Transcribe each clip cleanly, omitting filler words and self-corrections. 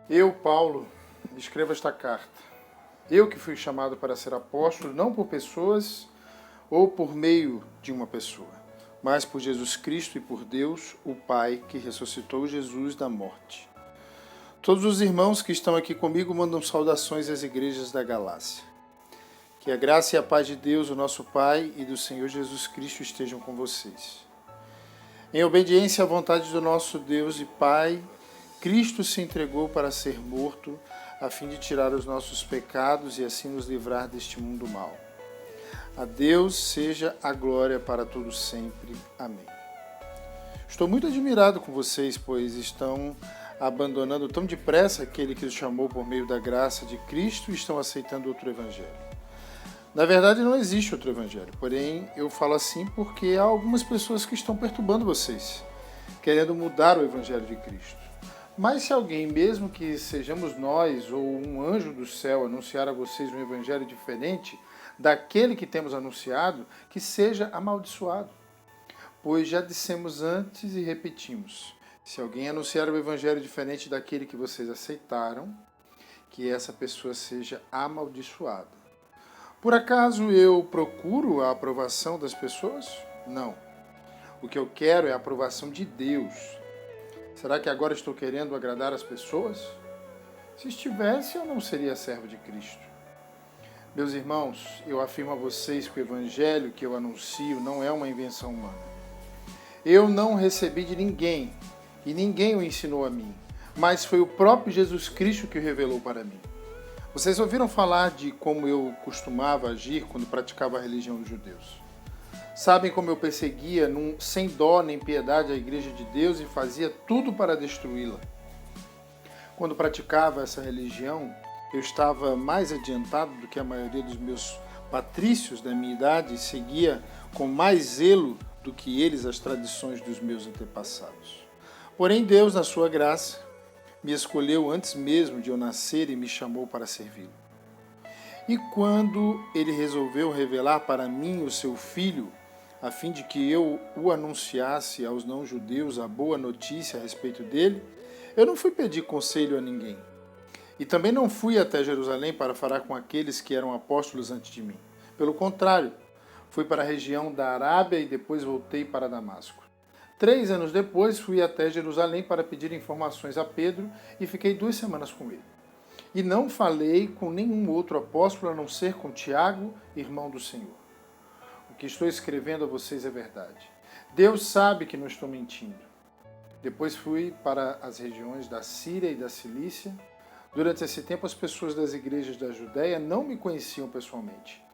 Eu, Paulo, escrevo esta carta. Eu que fui chamado para ser apóstolo, não por pessoas ou por meio de uma pessoa, mas por Jesus Cristo e por Deus, o Pai, que ressuscitou Jesus da morte. Todos os irmãos que estão aqui comigo mandam saudações às igrejas da Galácia. Que a graça e a paz de Deus, o nosso Pai, e do Senhor Jesus Cristo estejam com vocês. Em obediência à vontade do nosso Deus e Pai, Cristo se entregou para ser morto, a fim de tirar os nossos pecados e assim nos livrar deste mundo mau. A Deus seja a glória para todos sempre. Amém. Estou muito admirado com vocês, pois estão abandonando tão depressa aquele que os chamou por meio da graça de Cristo e estão aceitando outro evangelho. Na verdade, não existe outro evangelho, porém eu falo assim porque há algumas pessoas que estão perturbando vocês, querendo mudar o evangelho de Cristo. Mas se alguém, mesmo que sejamos nós ou um anjo do céu, anunciar a vocês um evangelho diferente daquele que temos anunciado, que seja amaldiçoado. Pois já dissemos antes e repetimos, se alguém anunciar o evangelho diferente daquele que vocês aceitaram, que essa pessoa seja amaldiçoada. Por acaso eu procuro a aprovação das pessoas? Não. O que eu quero é a aprovação de Deus. Será que agora estou querendo agradar as pessoas? Se estivesse, eu não seria servo de Cristo. Meus irmãos, eu afirmo a vocês que o evangelho que eu anuncio não é uma invenção humana. Eu não recebi de ninguém, e ninguém o ensinou a mim, mas foi o próprio Jesus Cristo que o revelou para mim. Vocês ouviram falar de como eu costumava agir quando praticava a religião dos judeus. Sabem como eu perseguia sem dó nem piedade a igreja de Deus e fazia tudo para destruí-la. Quando praticava essa religião, eu estava mais adiantado do que a maioria dos meus patrícios da minha idade e seguia com mais zelo do que eles as tradições dos meus antepassados. Porém, Deus, na sua graça, me escolheu antes mesmo de eu nascer e me chamou para servi-lo. E quando ele resolveu revelar para mim o seu filho, a fim de que eu o anunciasse aos não-judeus a boa notícia a respeito dele, eu não fui pedir conselho a ninguém. E também não fui até Jerusalém para falar com aqueles que eram apóstolos antes de mim. Pelo contrário, fui para a região da Arábia e depois voltei para Damasco. 3 anos depois, fui até Jerusalém para pedir informações a Pedro e fiquei 2 semanas com ele. E não falei com nenhum outro apóstolo a não ser com Tiago, irmão do Senhor. O que estou escrevendo a vocês é verdade. Deus sabe que não estou mentindo. Depois fui para as regiões da Síria e da Cilícia. Durante esse tempo, as pessoas das igrejas da Judéia não me conheciam pessoalmente.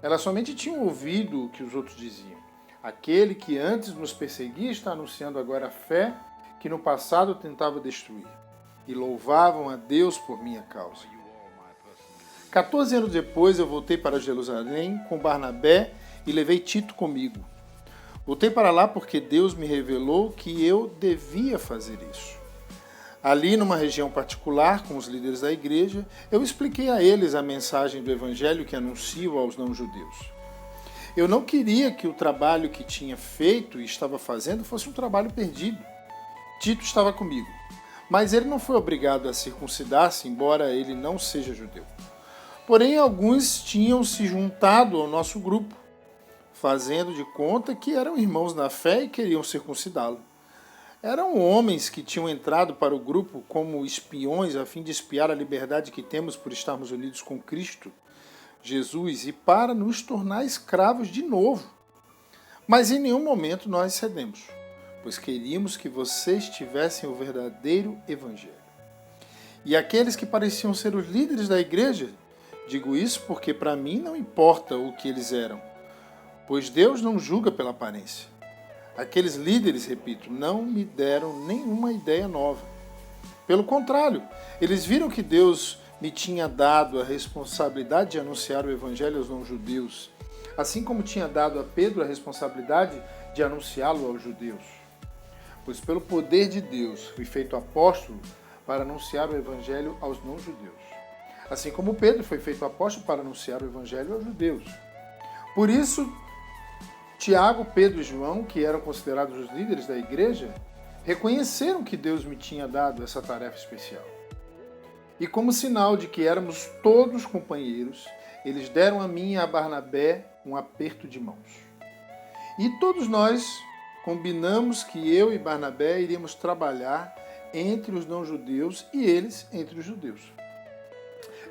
Elas somente tinham ouvido o que os outros diziam. Aquele que antes nos perseguia está anunciando agora a fé que no passado tentava destruir. E louvavam a Deus por minha causa. 14 anos depois eu voltei para Jerusalém com Barnabé e levei Tito comigo. Voltei para lá porque Deus me revelou que eu devia fazer isso. Ali, numa região particular, com os líderes da igreja, eu expliquei a eles a mensagem do evangelho que anuncio aos não-judeus. Eu não queria que o trabalho que tinha feito e estava fazendo fosse um trabalho perdido. Tito estava comigo, mas ele não foi obrigado a circuncidar-se, embora ele não seja judeu. Porém, alguns tinham se juntado ao nosso grupo, fazendo de conta que eram irmãos na fé e queriam circuncidá-lo. Eram homens que tinham entrado para o grupo como espiões a fim de espiar a liberdade que temos por estarmos unidos com Cristo Jesus e para nos tornar escravos de novo. Mas em nenhum momento nós cedemos, pois queríamos que vocês tivessem o verdadeiro evangelho. E aqueles que pareciam ser os líderes da igreja, digo isso porque para mim não importa o que eles eram, pois Deus não julga pela aparência. Aqueles líderes, repito, não me deram nenhuma ideia nova. Pelo contrário, eles viram que Deus me tinha dado a responsabilidade de anunciar o evangelho aos não-judeus, assim como tinha dado a Pedro a responsabilidade de anunciá-lo aos judeus. Pois pelo poder de Deus fui feito apóstolo para anunciar o evangelho aos não-judeus, assim como Pedro foi feito apóstolo para anunciar o evangelho aos judeus. Por isso, Tiago, Pedro e João, que eram considerados os líderes da igreja, reconheceram que Deus me tinha dado essa tarefa especial. E como sinal de que éramos todos companheiros, eles deram a mim e a Barnabé um aperto de mãos. E todos nós combinamos que eu e Barnabé iríamos trabalhar entre os não-judeus e eles entre os judeus.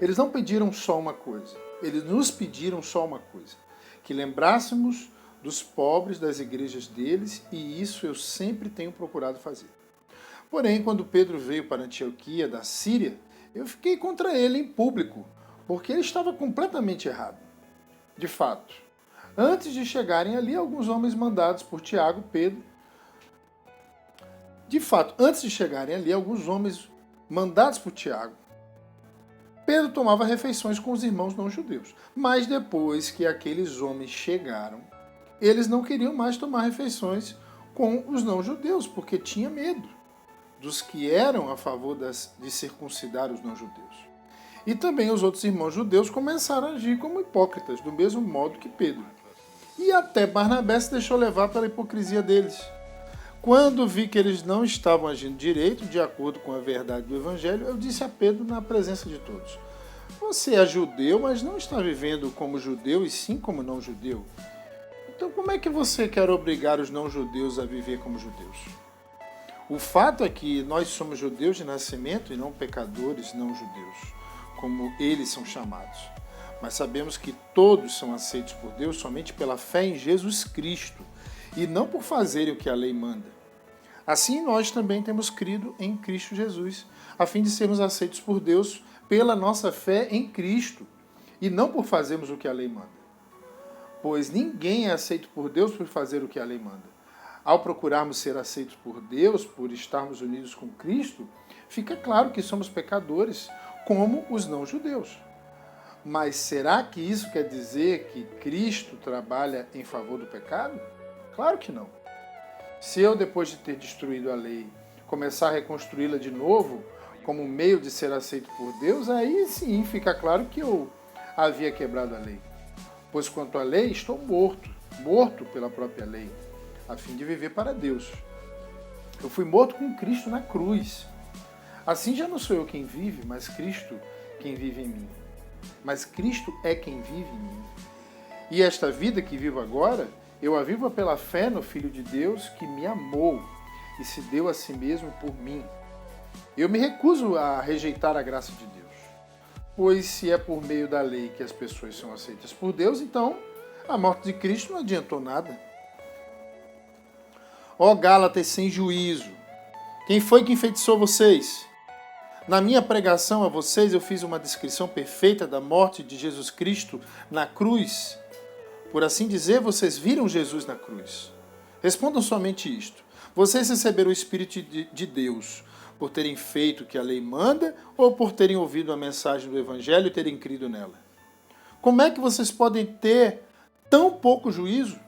Eles não pediram só uma coisa, eles nos pediram só uma coisa, que lembrássemos dos pobres das igrejas deles, e isso eu sempre tenho procurado fazer. Porém, quando Pedro veio para Antioquia, da Síria, eu fiquei contra ele em público, porque ele estava completamente errado. De fato, antes de chegarem ali, alguns homens mandados por Tiago, Pedro. Pedro tomava refeições com os irmãos não-judeus. Mas depois que aqueles homens chegaram, eles não queriam mais tomar refeições com os não-judeus, porque tinha medo dos que eram a favor de circuncidar os não-judeus. E também os outros irmãos judeus começaram a agir como hipócritas, do mesmo modo que Pedro. E até Barnabé se deixou levar pela hipocrisia deles. Quando vi que eles não estavam agindo direito, de acordo com a verdade do Evangelho, eu disse a Pedro na presença de todos: você é judeu, mas não está vivendo como judeu e sim como não-judeu. Então como é que você quer obrigar os não-judeus a viver como judeus? O fato é que nós somos judeus de nascimento e não pecadores não-judeus, como eles são chamados. Mas sabemos que todos são aceitos por Deus somente pela fé em Jesus Cristo e não por fazerem o que a lei manda. Assim nós também temos crido em Cristo Jesus, a fim de sermos aceitos por Deus pela nossa fé em Cristo e não por fazermos o que a lei manda. Pois ninguém é aceito por Deus por fazer o que a lei manda. Ao procurarmos ser aceitos por Deus, por estarmos unidos com Cristo, fica claro que somos pecadores, como os não-judeus. Mas será que isso quer dizer que Cristo trabalha em favor do pecado? Claro que não. Se eu, depois de ter destruído a lei, começar a reconstruí-la de novo, como meio de ser aceito por Deus, aí sim fica claro que eu havia quebrado a lei. Pois quanto à lei, estou morto pela própria lei, a fim de viver para Deus. Eu fui morto com Cristo na cruz. Assim já não sou eu quem vive, mas Cristo quem vive em mim. Mas Cristo é quem vive em mim. E esta vida que vivo agora, eu a vivo pela fé no Filho de Deus que me amou e se deu a si mesmo por mim. Eu me recuso a rejeitar a graça de Deus. Pois se é por meio da lei que as pessoas são aceitas por Deus, então a morte de Cristo não adiantou nada. Ó Gálatas sem juízo, quem foi que enfeitiçou vocês? Na minha pregação a vocês eu fiz uma descrição perfeita da morte de Jesus Cristo na cruz. Por assim dizer, vocês viram Jesus na cruz. Respondam somente isto. Vocês receberam o Espírito de Deus por terem feito o que a lei manda ou por terem ouvido a mensagem do Evangelho e terem crido nela? Como é que vocês podem ter tão pouco juízo?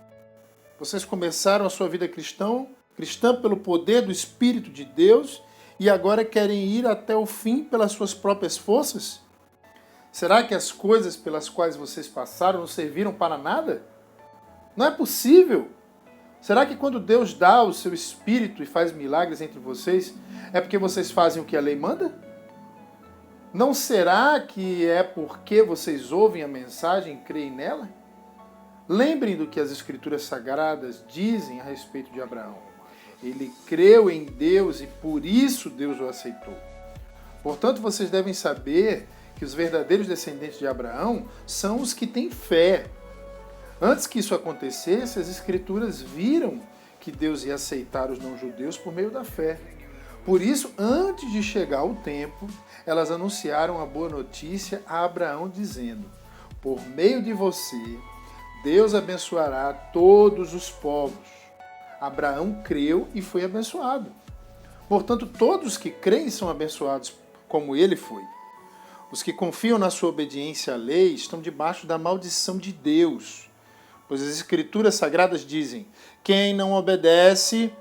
Vocês começaram a sua vida cristã pelo poder do Espírito de Deus e agora querem ir até o fim pelas suas próprias forças? Será que as coisas pelas quais vocês passaram não serviram para nada? Não é possível! Será que quando Deus dá o seu Espírito e faz milagres entre vocês, é porque vocês fazem o que a lei manda? Não será que é porque vocês ouvem a mensagem e creem nela? Lembrem do que as Escrituras Sagradas dizem a respeito de Abraão. Ele creu em Deus e por isso Deus o aceitou. Portanto, vocês devem saber que os verdadeiros descendentes de Abraão são os que têm fé. Antes que isso acontecesse, as Escrituras viram que Deus ia aceitar os não-judeus por meio da fé. Por isso, antes de chegar o tempo, elas anunciaram a boa notícia a Abraão, dizendo: por meio de você, Deus abençoará todos os povos. Abraão creu e foi abençoado. Portanto, todos que creem são abençoados como ele foi. Os que confiam na sua obediência à lei estão debaixo da maldição de Deus. Pois as Escrituras Sagradas dizem: quem não obedece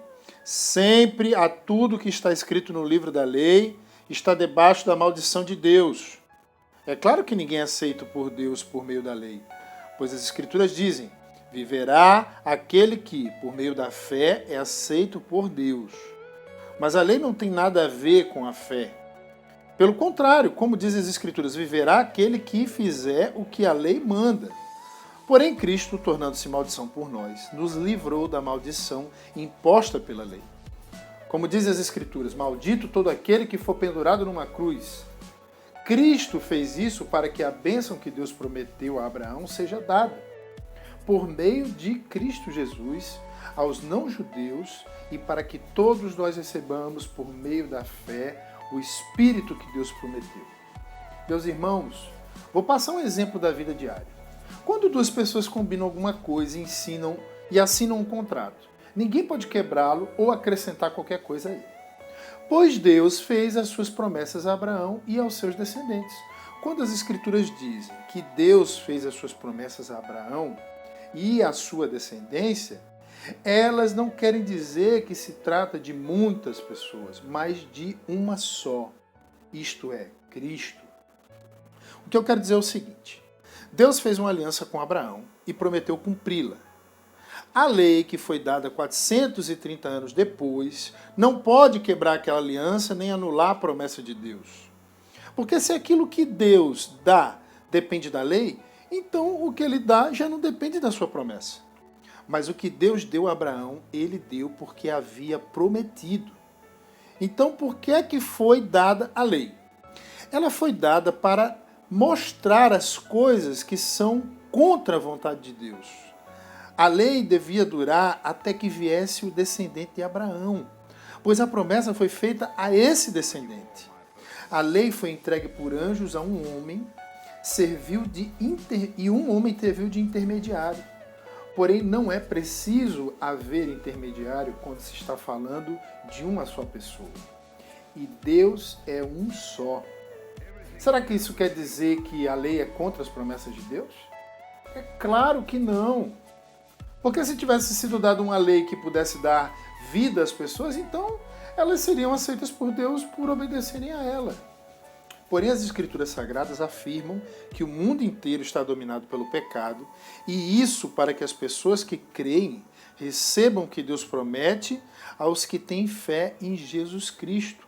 sempre a tudo que está escrito no livro da lei está debaixo da maldição de Deus. É claro que ninguém é aceito por Deus por meio da lei, pois as Escrituras dizem: viverá aquele que, por meio da fé, é aceito por Deus. Mas a lei não tem nada a ver com a fé. Pelo contrário, como dizem as Escrituras, viverá aquele que fizer o que a lei manda. Porém, Cristo, tornando-se maldição por nós, nos livrou da maldição imposta pela lei. Como dizem as Escrituras, maldito todo aquele que for pendurado numa cruz. Cristo fez isso para que a bênção que Deus prometeu a Abraão seja dada, por meio de Cristo Jesus, aos não-judeus, e para que todos nós recebamos, por meio da fé, o Espírito que Deus prometeu. Meus irmãos, vou passar um exemplo da vida diária. Quando duas pessoas combinam alguma coisa e assinam um contrato, ninguém pode quebrá-lo ou acrescentar qualquer coisa a ele. Pois Deus fez as suas promessas a Abraão e aos seus descendentes. Quando as Escrituras dizem que Deus fez as suas promessas a Abraão e à sua descendência, elas não querem dizer que se trata de muitas pessoas, mas de uma só, isto é, Cristo. O que eu quero dizer é o seguinte: Deus fez uma aliança com Abraão e prometeu cumpri-la. A lei, que foi dada 430 anos depois, não pode quebrar aquela aliança nem anular a promessa de Deus. Porque se aquilo que Deus dá depende da lei, então o que ele dá já não depende da sua promessa. Mas o que Deus deu a Abraão, ele deu porque havia prometido. Então, por que é que foi dada a lei? Ela foi dada para mostrar as coisas que são contra a vontade de Deus. A lei devia durar até que viesse o descendente de Abraão, pois a promessa foi feita a esse descendente. A lei foi entregue por anjos a um homem, e um homem serviu de intermediário. Porém, não é preciso haver intermediário quando se está falando de uma só pessoa. E Deus é um só. Será que isso quer dizer que a lei é contra as promessas de Deus? É claro que não. Porque se tivesse sido dada uma lei que pudesse dar vida às pessoas, então elas seriam aceitas por Deus por obedecerem a ela. Porém, as Escrituras Sagradas afirmam que o mundo inteiro está dominado pelo pecado, e isso para que as pessoas que creem recebam o que Deus promete aos que têm fé em Jesus Cristo.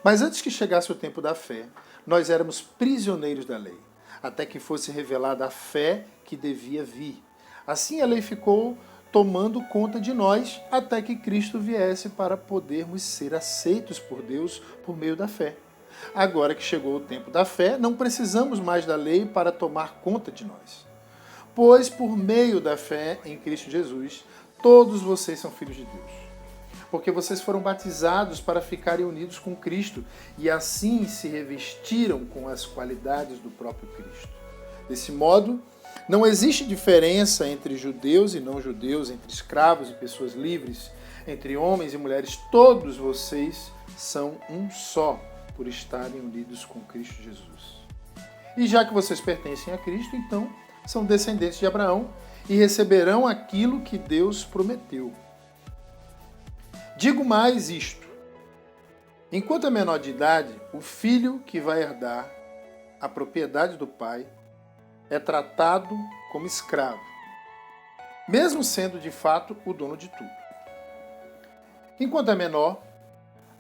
Mas antes que chegasse o tempo da fé, nós éramos prisioneiros da lei, até que fosse revelada a fé que devia vir. Assim a lei ficou tomando conta de nós até que Cristo viesse para podermos ser aceitos por Deus por meio da fé. Agora que chegou o tempo da fé, não precisamos mais da lei para tomar conta de nós. Pois por meio da fé em Cristo Jesus, todos vocês são filhos de Deus. Porque vocês foram batizados para ficarem unidos com Cristo e assim se revestiram com as qualidades do próprio Cristo. Desse modo, não existe diferença entre judeus e não-judeus, entre escravos e pessoas livres, entre homens e mulheres. Todos vocês são um só, por estarem unidos com Cristo Jesus. E já que vocês pertencem a Cristo, então são descendentes de Abraão e receberão aquilo que Deus prometeu. Digo mais isto: enquanto é menor de idade, o filho que vai herdar a propriedade do pai é tratado como escravo, mesmo sendo de fato o dono de tudo. Enquanto é menor,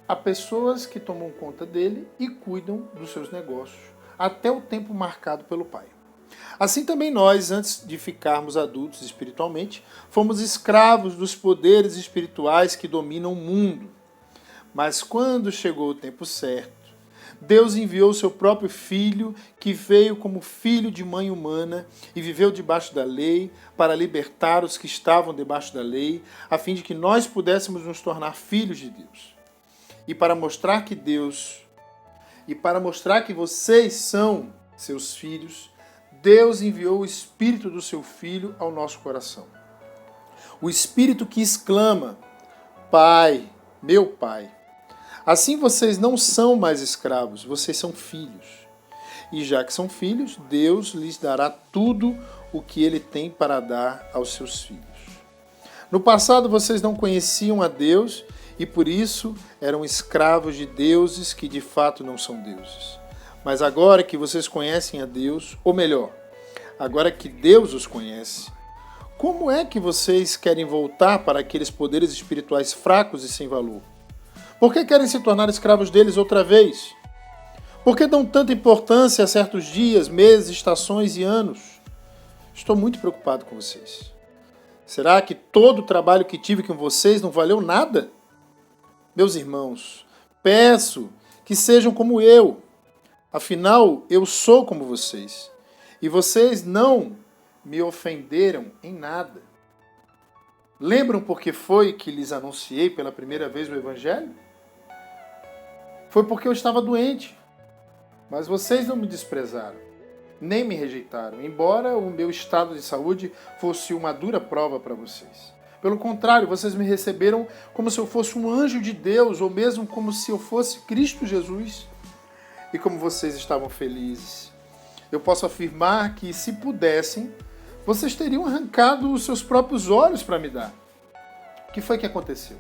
há pessoas que tomam conta dele e cuidam dos seus negócios, até o tempo marcado pelo pai. Assim também nós, antes de ficarmos adultos espiritualmente, fomos escravos dos poderes espirituais que dominam o mundo. Mas quando chegou o tempo certo, Deus enviou o seu próprio Filho, que veio como filho de mãe humana e viveu debaixo da lei, para libertar os que estavam debaixo da lei, a fim de que nós pudéssemos nos tornar filhos de Deus. E para mostrar que vocês são seus filhos, Deus enviou o Espírito do seu Filho ao nosso coração. O Espírito que exclama: Pai, meu Pai. Assim vocês não são mais escravos, vocês são filhos. E já que são filhos, Deus lhes dará tudo o que Ele tem para dar aos seus filhos. No passado vocês não conheciam a Deus e por isso eram escravos de deuses que de fato não são deuses. Mas agora que vocês conhecem a Deus, ou melhor, agora que Deus os conhece, como é que vocês querem voltar para aqueles poderes espirituais fracos e sem valor? Por que querem se tornar escravos deles outra vez? Por que dão tanta importância a certos dias, meses, estações e anos? Estou muito preocupado com vocês. Será que todo o trabalho que tive com vocês não valeu nada? Meus irmãos, peço que sejam como eu. Afinal, eu sou como vocês. E vocês não me ofenderam em nada. Lembram por que foi que lhes anunciei pela primeira vez o Evangelho? Foi porque eu estava doente. Mas vocês não me desprezaram, nem me rejeitaram, embora o meu estado de saúde fosse uma dura prova para vocês. Pelo contrário, vocês me receberam como se eu fosse um anjo de Deus, ou mesmo como se eu fosse Cristo Jesus. E como vocês estavam felizes. Eu posso afirmar que, se pudessem, vocês teriam arrancado os seus próprios olhos para me dar. O que foi que aconteceu?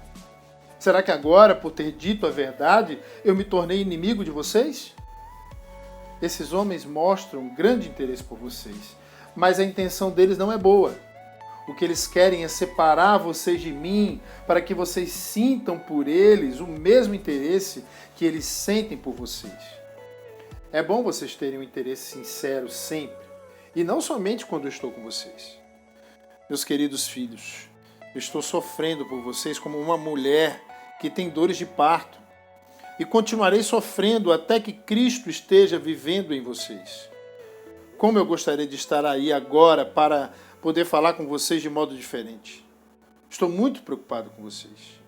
Será que agora, por ter dito a verdade, eu me tornei inimigo de vocês? Esses homens mostram grande interesse por vocês, mas a intenção deles não é boa. O que eles querem é separar vocês de mim, para que vocês sintam por eles o mesmo interesse que eles sentem por vocês. É bom vocês terem um interesse sincero sempre, e não somente quando eu estou com vocês. Meus queridos filhos, eu estou sofrendo por vocês como uma mulher que tem dores de parto. E continuarei sofrendo até que Cristo esteja vivendo em vocês. Como eu gostaria de estar aí agora para poder falar com vocês de modo diferente. Estou muito preocupado com vocês.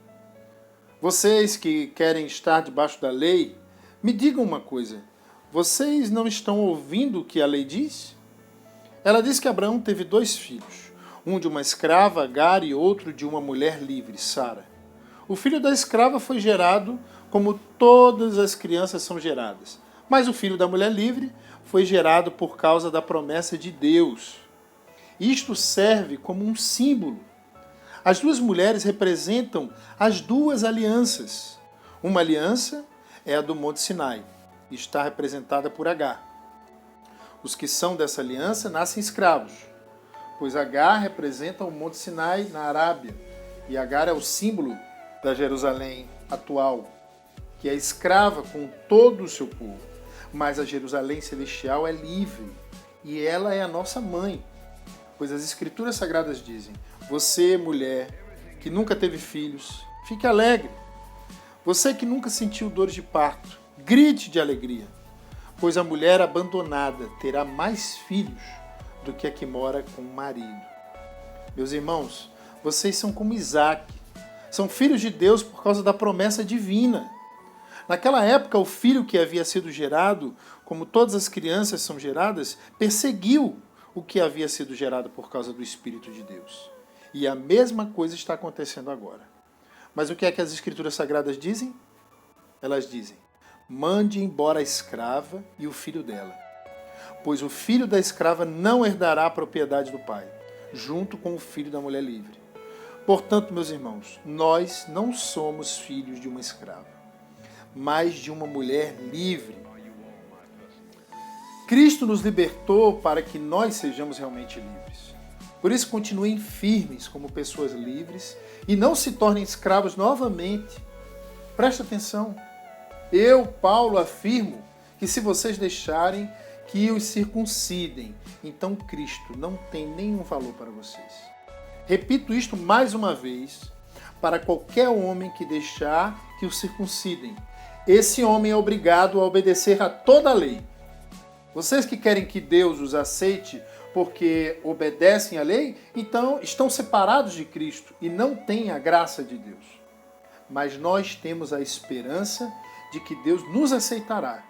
Vocês que querem estar debaixo da lei, me digam uma coisa. Vocês não estão ouvindo o que a lei diz? Ela diz que Abraão teve 2 filhos. Um de uma escrava, Agar, e outro de uma mulher livre, Sara. O filho da escrava foi gerado como todas as crianças são geradas. Mas o filho da mulher livre foi gerado por causa da promessa de Deus. Isto serve como um símbolo. As 2 mulheres representam as 2 alianças. Uma aliança é a do Monte Sinai, e está representada por Agar. Os que são dessa aliança nascem escravos, pois Agar representa o Monte Sinai na Arábia, e Agar é o símbolo da Jerusalém atual, que é escrava com todo o seu povo. Mas a Jerusalém celestial é livre, e ela é a nossa mãe. Pois as Escrituras Sagradas dizem: você, mulher, que nunca teve filhos, fique alegre. Você que nunca sentiu dores de parto, grite de alegria. Pois a mulher abandonada terá mais filhos do que a que mora com o marido. Meus irmãos, vocês são como Isaac. São filhos de Deus por causa da promessa divina. Naquela época, o filho que havia sido gerado, como todas as crianças são geradas, perseguiu o que havia sido gerado por causa do Espírito de Deus. E a mesma coisa está acontecendo agora. Mas o que é que as Escrituras Sagradas dizem? Elas dizem: mande embora a escrava e o filho dela, pois o filho da escrava não herdará a propriedade do pai, junto com o filho da mulher livre. Portanto, meus irmãos, nós não somos filhos de uma escrava, mas de uma mulher livre. Cristo nos libertou para que nós sejamos realmente livres. Por isso, continuem firmes como pessoas livres e não se tornem escravos novamente. Presta atenção. Eu, Paulo, afirmo que se vocês deixarem que os circuncidem, então Cristo não tem nenhum valor para vocês. Repito isto mais uma vez, para qualquer homem que deixar que o circuncidem. Esse homem é obrigado a obedecer a toda a lei. Vocês que querem que Deus os aceite porque obedecem à lei, então estão separados de Cristo e não têm a graça de Deus. Mas nós temos a esperança de que Deus nos aceitará.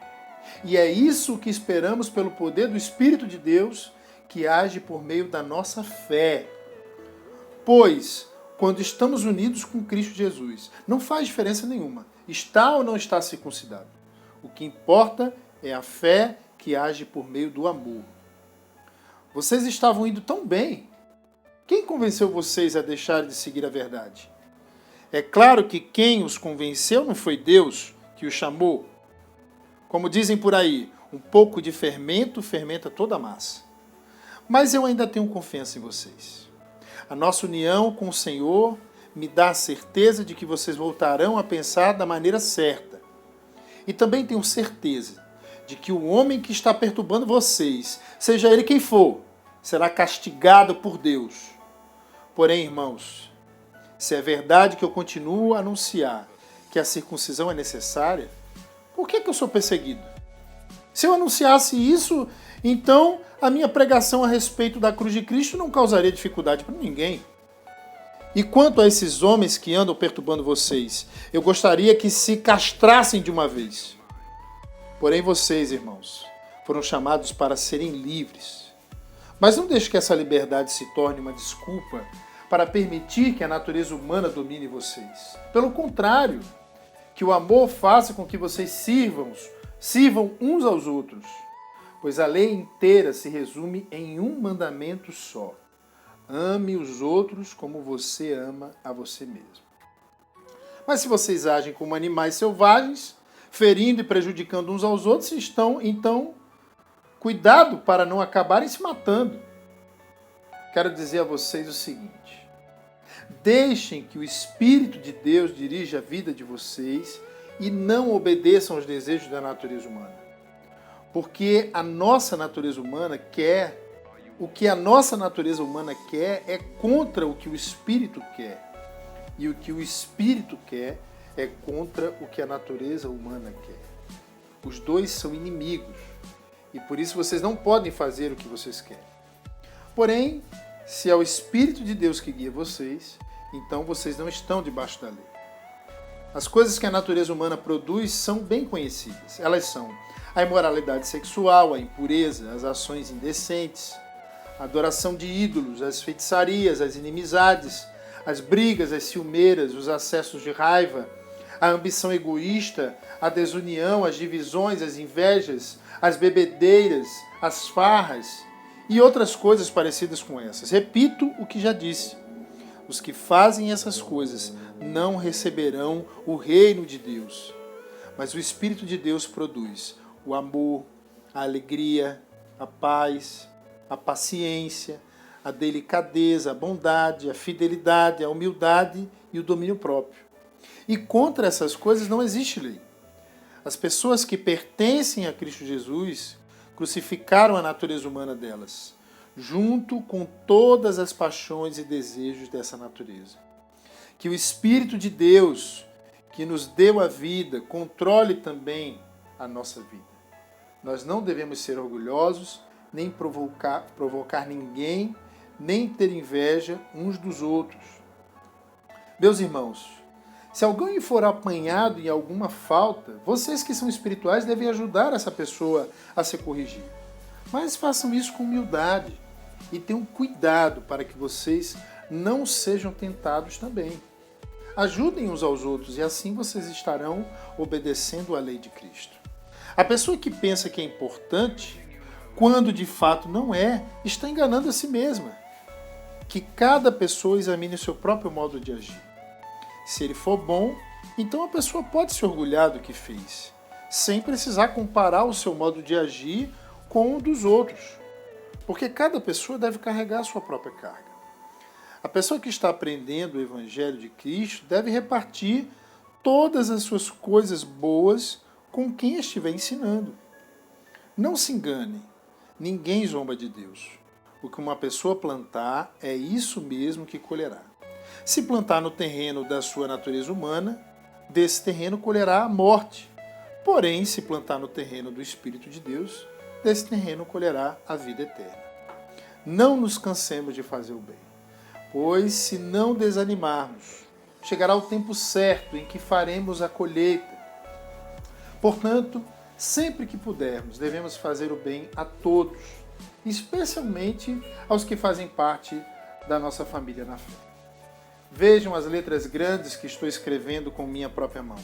E é isso que esperamos pelo poder do Espírito de Deus, que age por meio da nossa fé. Pois, quando estamos unidos com Cristo Jesus, não faz diferença nenhuma, está ou não está circuncidado. O que importa é a fé que age por meio do amor. Vocês estavam indo tão bem. Quem convenceu vocês a deixar de seguir a verdade? É claro que quem os convenceu não foi Deus que os chamou. Como dizem por aí, um pouco de fermento fermenta toda a massa. Mas eu ainda tenho confiança em vocês. A nossa união com o Senhor me dá a certeza de que vocês voltarão a pensar da maneira certa. E também tenho certeza de que o homem que está perturbando vocês, seja ele quem for, será castigado por Deus. Porém, irmãos, se é verdade que eu continuo a anunciar que a circuncisão é necessária, por que eu sou perseguido? Se eu anunciasse isso, então a minha pregação a respeito da cruz de Cristo não causaria dificuldade para ninguém. E quanto a esses homens que andam perturbando vocês, eu gostaria que se castrassem de uma vez. Porém vocês, irmãos, foram chamados para serem livres. Mas não deixe que essa liberdade se torne uma desculpa para permitir que a natureza humana domine vocês. Pelo contrário, que o amor faça com que vocês sirvam uns aos outros, pois a lei inteira se resume em um mandamento só: ame os outros como você ama a você mesmo. Mas se vocês agem como animais selvagens, ferindo e prejudicando uns aos outros, então, cuidado para não acabarem se matando. Quero dizer a vocês o seguinte: deixem que o Espírito de Deus dirija a vida de vocês e não obedeçam aos desejos da natureza humana. Porque a nossa natureza humana quer, o que a nossa natureza humana quer é contra o que o Espírito quer. E o que o Espírito quer é contra o que a natureza humana quer. Os dois são inimigos. E por isso vocês não podem fazer o que vocês querem. Porém, se é o Espírito de Deus que guia vocês, então vocês não estão debaixo da lei. As coisas que a natureza humana produz são bem conhecidas. Elas são a imoralidade sexual, a impureza, as ações indecentes, a adoração de ídolos, as feitiçarias, as inimizades, as brigas, as ciumeiras, os acessos de raiva, a ambição egoísta, a desunião, as divisões, as invejas, as bebedeiras, as farras e outras coisas parecidas com essas. Repito o que já disse: os que fazem essas coisas não receberão o reino de Deus. Mas o Espírito de Deus produz o amor, a alegria, a paz, a paciência, a delicadeza, a bondade, a fidelidade, a humildade e o domínio próprio. E contra essas coisas não existe lei. As pessoas que pertencem a Cristo Jesus crucificaram a natureza humana delas, junto com todas as paixões e desejos dessa natureza. Que o Espírito de Deus, que nos deu a vida, controle também a nossa vida. Nós não devemos ser orgulhosos, nem provocar ninguém, nem ter inveja uns dos outros. Meus irmãos, se alguém for apanhado em alguma falta, vocês que são espirituais devem ajudar essa pessoa a se corrigir. Mas façam isso com humildade e tenham cuidado para que vocês não sejam tentados também. Ajudem uns aos outros e assim vocês estarão obedecendo à lei de Cristo. A pessoa que pensa que é importante, quando de fato não é, está enganando a si mesma. Que cada pessoa examine o seu próprio modo de agir. Se ele for bom, então a pessoa pode se orgulhar do que fez, sem precisar comparar o seu modo de agir com o dos outros. Porque cada pessoa deve carregar a sua própria carga. A pessoa que está aprendendo o Evangelho de Cristo deve repartir todas as suas coisas boas com quem estiver ensinando. Não se engane, ninguém zomba de Deus. O que uma pessoa plantar é isso mesmo que colherá. Se plantar no terreno da sua natureza humana, desse terreno colherá a morte. Porém, se plantar no terreno do Espírito de Deus, desse terreno colherá a vida eterna. Não nos cansemos de fazer o bem, pois se não desanimarmos, chegará o tempo certo em que faremos a colheita. Portanto, sempre que pudermos, devemos fazer o bem a todos, especialmente aos que fazem parte da nossa família na fé. Vejam as letras grandes que estou escrevendo com minha própria mão.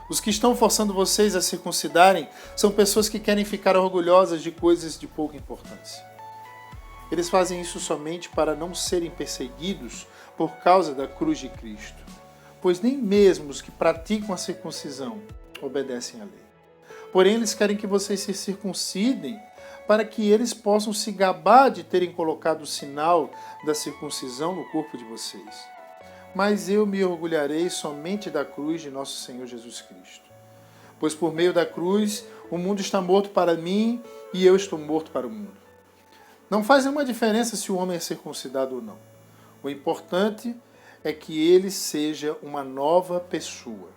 Os que estão forçando vocês a circuncidarem são pessoas que querem ficar orgulhosas de coisas de pouca importância. Eles fazem isso somente para não serem perseguidos por causa da cruz de Cristo, pois nem mesmo os que praticam a circuncisão obedecem à lei. Porém, eles querem que vocês se circuncidem para que eles possam se gabar de terem colocado o sinal da circuncisão no corpo de vocês. Mas eu me orgulharei somente da cruz de nosso Senhor Jesus Cristo, pois por meio da cruz o mundo está morto para mim e eu estou morto para o mundo. Não faz nenhuma diferença se o homem é circuncidado ou não. O importante é que ele seja uma nova pessoa.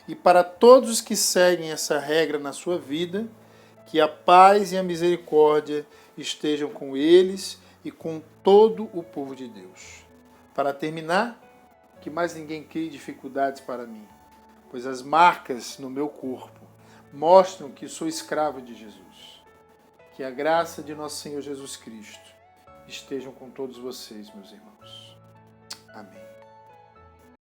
E para todos os que seguem essa regra na sua vida, que a paz e a misericórdia estejam com eles e com todo o povo de Deus. Para terminar, que mais ninguém crie dificuldades para mim, pois as marcas no meu corpo mostram que sou escravo de Jesus. Que a graça de nosso Senhor Jesus Cristo estejam com todos vocês, meus irmãos. Amém.